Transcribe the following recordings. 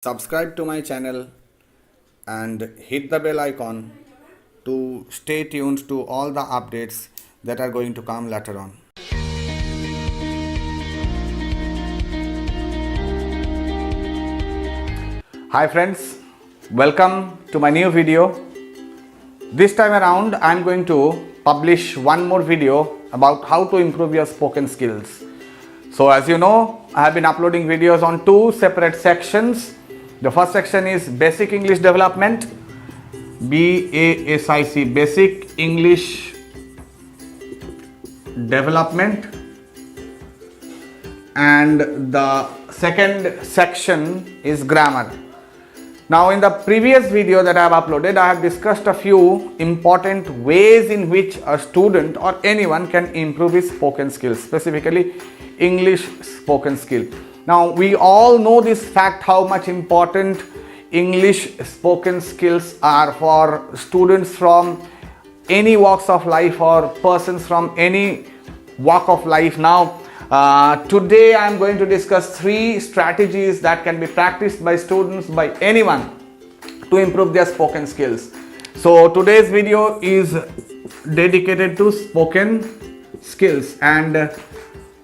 Subscribe to my channel and hit the bell icon to stay tuned to all the updates that are going to come later on. Hi friends, welcome to my new video. This time around I am going to publish one more video about how to improve your spoken skills. So as you know, I have been uploading videos on two separate sections. The first section is Basic English Development, BASIC, Basic English Development, and the second section is Grammar. Now in the previous video that I have uploaded, I have discussed a few important ways in which a student or anyone can improve his spoken skills, specifically English spoken skill. Now we all know this fact, how much important English spoken skills are for students from any walks of life or persons from any walk of life. Now today I am going to discuss three strategies that can be practiced by students, by anyone, to improve their spoken skills. So today's video is dedicated to spoken skills, and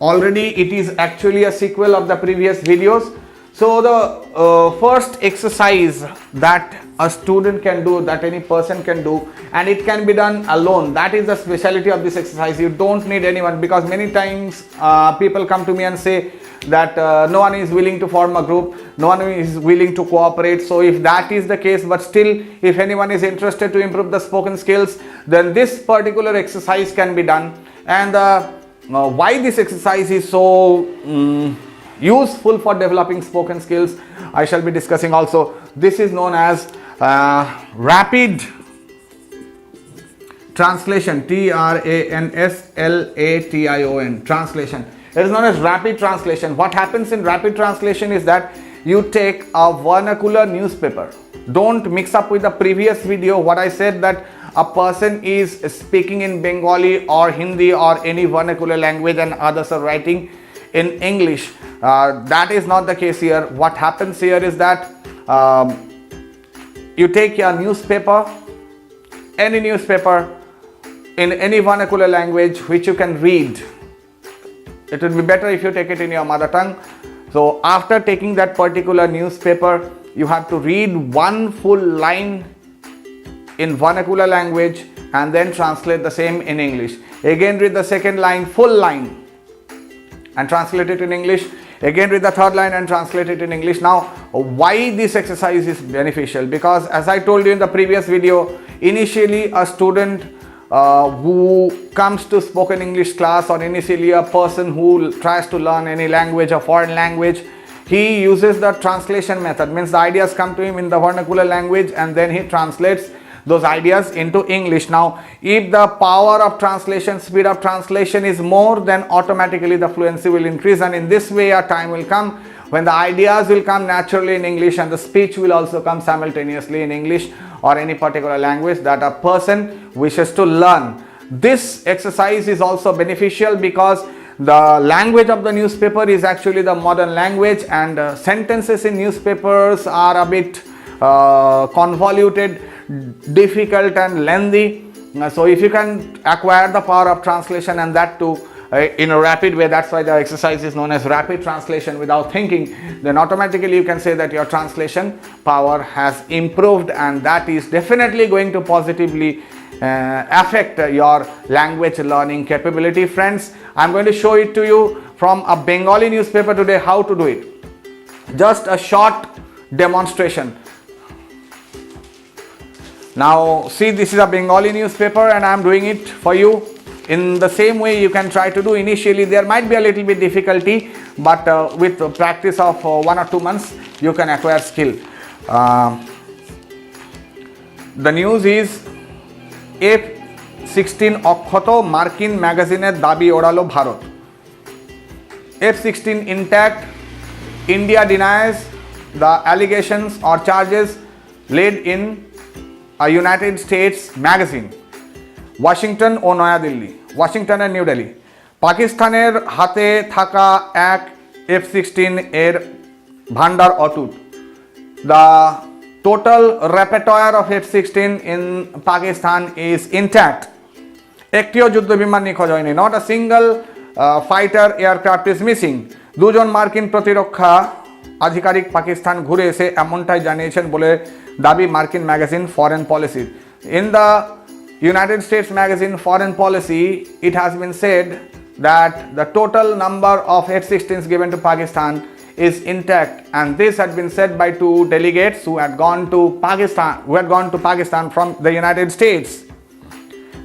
already it is actually a sequel of the previous videos. So the first exercise that a student can do, that any person can do, and it can be done alone. That is the specialty of this exercise. You don't need anyone, because many times people come to me and say that no one is willing to form a group, no one is willing to cooperate. So if that is the case, but still if anyone is interested to improve the spoken skills, then this particular exercise can be done. And why this exercise is so useful for developing spoken skills, I shall be discussing also. This is known as rapid translation, translation, translation. It is known as rapid translation. What happens in rapid translation is that you take a vernacular newspaper. Don't mix up with the previous video what I said, that a person is speaking in Bengali or Hindi or any vernacular language and others are writing in English. That is not the case here. What happens here is that you take your newspaper, any newspaper in any vernacular language which you can read. It would be better if you take it in your mother tongue. So after taking that particular newspaper, you have to read one full line in vernacular language and then translate the same in English. Again read the second line, full line, and translate it in English. Again read the third line and translate it in English. Now why this exercise is beneficial? Because as I told you in the previous video, initially a student who comes to spoken English class, or initially a person who tries to learn any language, a foreign language, he uses the translation method. Means the ideas come to him in the vernacular language and then he translates those ideas into English. Now if the power of translation, speed of translation is more, then automatically the fluency will increase, and in this way a time will come when the ideas will come naturally in English and the speech will also come simultaneously in English or any particular language that a person wishes to learn. This exercise is also beneficial because the language of the newspaper is actually the modern language, and sentences in newspapers are a bit convoluted, difficult and lengthy. So if you can acquire the power of translation, and that too in a rapid way, that's why the exercise is known as rapid translation without thinking, then automatically you can say that your translation power has improved, and that is definitely going to positively affect your language learning capability. Friends, I'm going to show it to you from a Bengali newspaper today, how to do it. Just a short demonstration. Now see, this is a Bengali newspaper and I am doing it for you. In the same way you can try to do. Initially there might be a little bit difficulty, but with practice of 1 or 2 months you can acquire skill. The news is F-16 অক্ষত মার্কিন ম্যাগাজিনের দাবি ওড়ালো Bharat. F-16 intact, India denies the allegations or charges laid in a United States magazine. Washington ও Naya Dilli, Washington আর নিউ দিল্লি, পাকিস্তানের হাতে থাকা এক F-16 এর ভান্ডার অটুট। the total repertoire of F-16 in Pakistan is intact. Ektiyo juddho biman nikhoz hoyni. Not a single fighter aircraft is missing. দুজন মার্কিন প্রতিরক্ষা আধিকারিক পাকিস্তান ঘুরে এসে এমনটাই জানিয়েছেন বলে দাবি মার্কিন magazine foreign policy. In the United States magazine Foreign Policy, it has been said that the total number of F-16s given to Pakistan is intact, and this had been said by two delegates who had gone to Pakistan from the United States.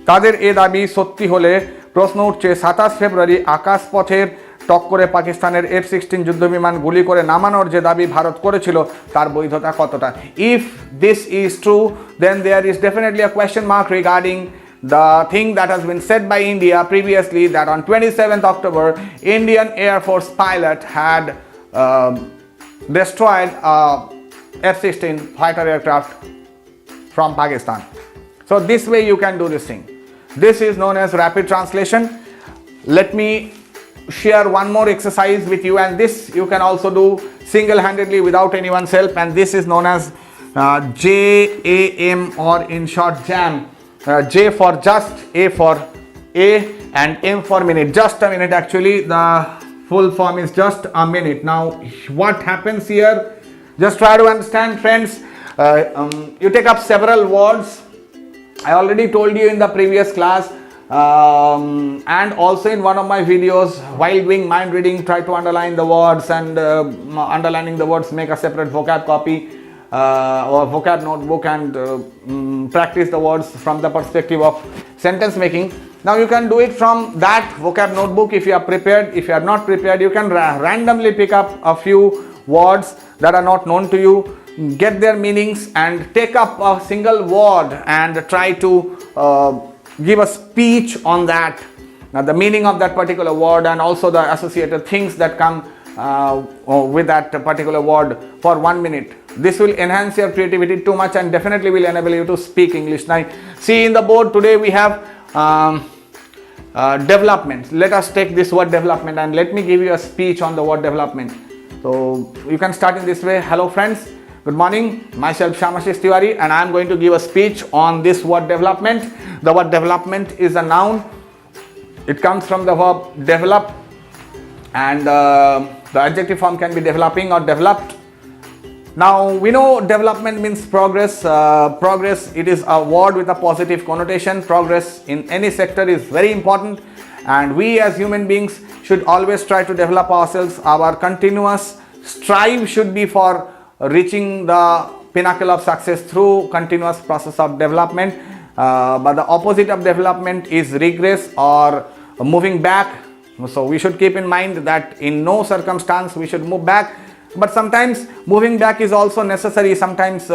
তাদের এ দাবি সত্যি হলে প্রশ্ন উঠছে 27 ফেব্রুয়ারি আকাশপথের টক্করে পাকিস্তানের F-16 যুদ্ধবিমান গুলি করে নামানোর যে দাবি ভারত করেছিল তার বৈধতা কতটা। If this is true, then there is definitely a question mark regarding the thing that has been said by India previously, that on 27th October Indian Air Force pilot had destroyed a F-16 fighter aircraft from Pakistan. So this way you can do this thing. This is known as rapid translation. Let me share one more exercise with you, and this you can also do single-handedly without anyone's help, and this is known as JAM, or in short JAM. J for just, A for A, and M for minute. Just a minute, actually the full form is just a minute. Now what happens here, just try to understand, friends. You take up several words. I already told you in the previous class, and also in one of my videos, while doing mind reading, try to underline the words, and underlining the words, make a separate vocab copy or vocab notebook, and practice the words from the perspective of sentence making. Now you can do it from that vocab notebook if you are prepared. If you are not prepared, you can randomly pick up a few words that are not known to you, get their meanings, and take up a single word and try to give a speech on that, the meaning of that particular word, and also the associated things that come with that particular word for 1 minute. This will enhance your creativity too much and definitely will enable you to speak English. Now see, in the board today we have development. Let us take this word development and let me give you a speech on the word development. So you can start in this way. Hello friends, good morning, myself Shyamashis Tiwari, and I am going to give a speech on this word development. The word development is a noun. It comes from the verb develop, and the adjective form can be developing or developed. Now we know development means progress. Progress, it is a word with a positive connotation. Progress in any sector is very important, and we as human beings should always try to develop ourselves. Our continuous strive should be for reaching the pinnacle of success through continuous process of development. But the opposite of development is regress or moving back. So we should keep in mind that in no circumstance we should move back, but sometimes moving back is also necessary. Sometimes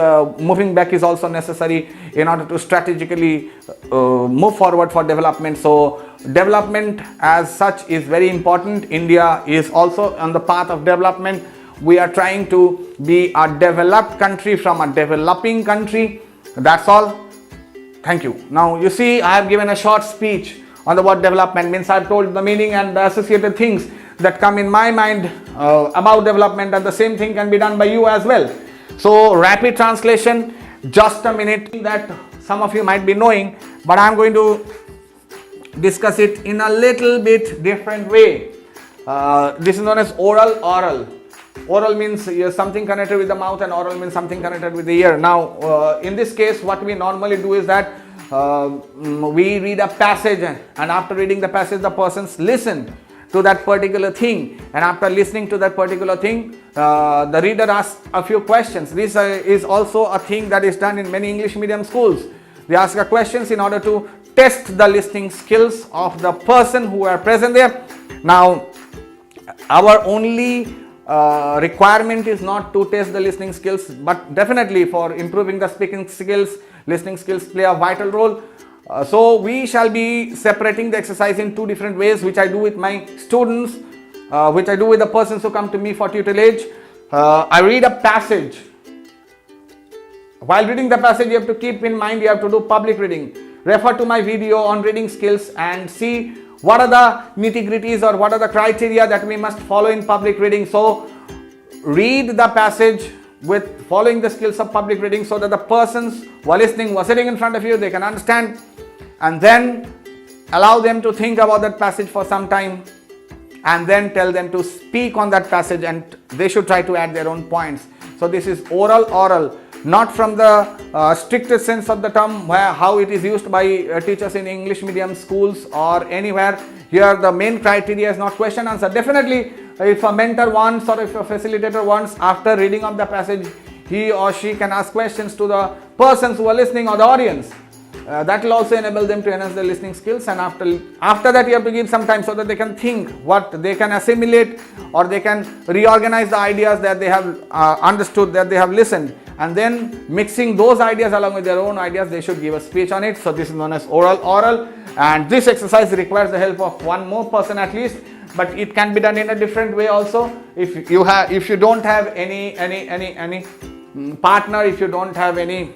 moving back is also necessary in order to strategically move forward for development. So development as such is very important. India is also on the path of development. We are trying to be a developed country from a developing country. That's all. Thank you. Now you see, I have given a short speech on the word development. Means I have told the meaning and the associated things that come in my mind about development, and the same thing can be done by you as well. So rapid translation, just a minute, that some of you might be knowing, but I am going to discuss it in a little bit different way. This is known as oral. Oral means something connected with the mouth, and oral means something connected with the ear. Now in this case, what we normally do is that we read a passage, and after reading the passage the persons listen to that particular thing, and after listening to that particular thing the reader asks a few questions. This is also a thing that is done in many English medium schools. They ask questions in order to test the listening skills of the person who are present there. Now our only requirement is not to test the listening skills, but definitely for improving the speaking skills, listening skills play a vital role. So we shall be separating the exercise in two different ways, which I do with my students, which I do with the persons who come to me for tutelage. I read a passage. While reading the passage, you have to keep in mind, you have to do public reading. Refer to my video on reading skills and see what are the nitty-gritties or what are the criteria that we must follow in public reading. So read the passage, with following the skills of public reading, so that the persons who are listening, who are sitting in front of you, they can understand, and then allow them to think about that passage for some time, and then tell them to speak on that passage, and they should try to add their own points. So this is oral, not from the strictest sense of the term, how it is used by teachers in English medium schools or anywhere. Here the main criteria is not question answer. Definitely, if a mentor wants, or if a facilitator wants, after reading of the passage, he or she can ask questions to the persons who are listening or the audience. That will also enable them to enhance their listening skills, and after that you have to give some time so that they can think, what they can assimilate, or they can reorganize the ideas that they have understood, that they have listened, and then mixing those ideas along with their own ideas, they should give a speech on it. So this is known as oral, and this exercise requires the help of one more person at least, but it can be done in a different way also. If you don't have any partner, if you don't have any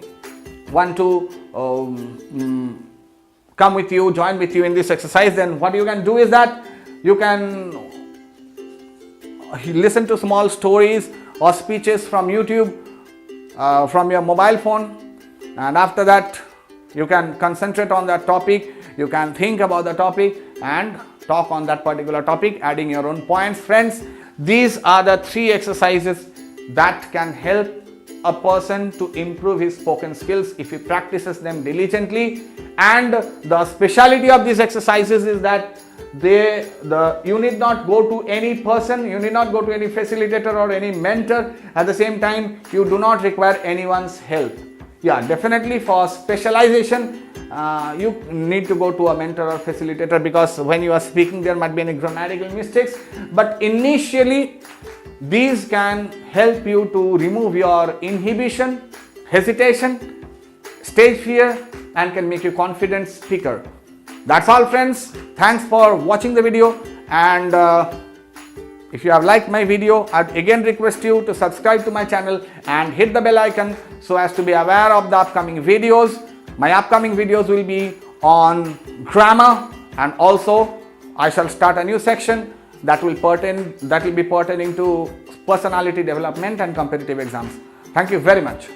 one to come with you, join with you in this exercise, then what you can do is that you can listen to small stories or speeches from YouTube, from your mobile phone, and after that you can concentrate on that topic, you can think about the topic and talk on that particular topic, adding your own points. Friends, these are the 3 exercises that can help a person to improve his spoken skills if he practices them diligently. And the speciality of these exercises is that you need not go to any person, you need not go to any facilitator or any mentor. At the same time, you do not require anyone's help. Yeah, definitely for specialization, you need to go to a mentor or facilitator, because when you are speaking there might be any grammatical mistakes, but initially these can help you to remove your inhibition, hesitation, stage fear, and can make you confident speaker. That's all, friends. Thanks for watching the video, and if you have liked my video, I'd again request you to subscribe to my channel and hit the bell icon so as to be aware of the upcoming videos. My upcoming videos will be on grammar, and also I shall start a new section that will be pertaining to personality development and competitive exams. Thank you very much.